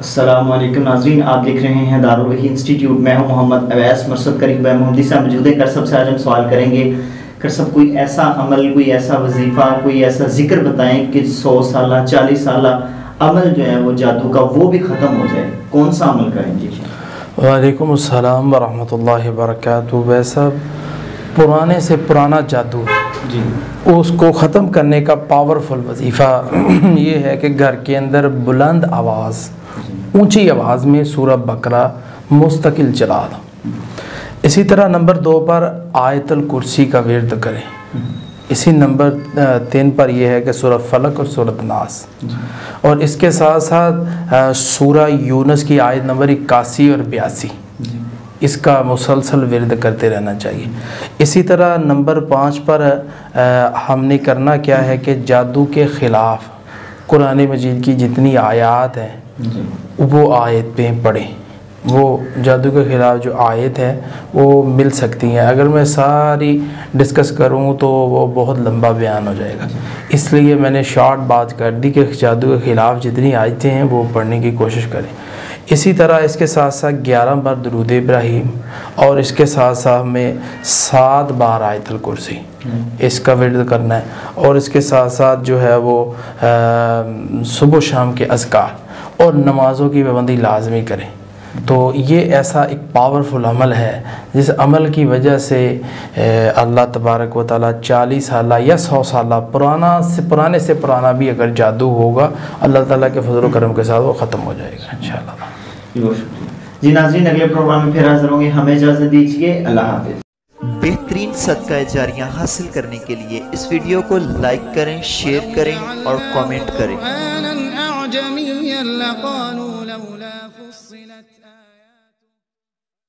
السلام علیکم ناظرین، آپ دیکھ رہے ہیں دارالوحی انسٹیٹیوٹ۔ میں ہوں محمد اویس مرصد کریم محمدی صاحب موجود ہیں۔ کرسب سے آج ہم سوال کریں گے، کرسب کوئی ایسا عمل، کوئی ایسا وظیفہ، کوئی ایسا ذکر بتائیں کہ 100 سالہ 40 سالہ عمل جو ہے وہ جادو کا وہ بھی ختم ہو جائے۔ کون سا عمل کریں گے؟ وعلیکم السلام ورحمۃ اللہ وبرکاتہ۔ ویسا پرانے سے پرانا جادو جی، اس کو ختم کرنے کا پاورفل وظیفہ یہ ہے کہ گھر کے اندر بلند آواز، اونچی آواز میں سورہ بقرہ مستقل چلا دو۔ اسی طرح نمبر 2 پر آیت الکرسی کا ورد کریں۔ اسی نمبر 3 پر یہ ہے کہ سورہ فلق اور سورہ ناس، اور اس کے ساتھ ساتھ سورہ یونس کی آیت نمبر 81 اور 82، اس کا مسلسل ورد کرتے رہنا چاہیے۔ اسی طرح نمبر 5 پر ہم نے کرنا کیا ہے کہ جادو کے خلاف قرآن مجید کی جتنی آیات ہیں وہ آیت پہ پڑھیں۔ وہ جادو کے خلاف جو آیت ہے وہ مل سکتی ہیں، اگر میں ساری ڈسکس کروں تو وہ بہت لمبا بیان ہو جائے گا، اس لیے میں نے شارٹ بات کر دی کہ جادو کے خلاف جتنی آیتیں ہیں وہ پڑھنے کی کوشش کریں۔ اسی طرح اس کے ساتھ ساتھ 11 بار درود ابراہیم، اور اس کے ساتھ ساتھ ہمیں 7 بار آیت الکرسی اس کا ورد کرنا ہے، اور اس کے ساتھ ساتھ جو ہے وہ صبح و شام کے اذکار اور نمازوں کی پابندی لازمی کریں۔ تو یہ ایسا ایک پاورفل عمل ہے جس عمل کی وجہ سے اللہ تبارک و تعالیٰ 40 سالہ یا 100 سالہ پرانے سے پرانا بھی اگر جادو ہوگا، اللہ تعالیٰ کے فضل و کرم کے ساتھ وہ ختم ہو جائے گا انشاءاللہ۔ جی ناظرین، اگلے پروگرام میں پھر حاضر ہوں گے، ہمیں اجازت دیجیے، اللہ حافظ۔ بہترین صدقہ جاریہ حاصل کرنے کے لیے اس ویڈیو کو لائک کریں، شیئر کریں اور کامنٹ کریں۔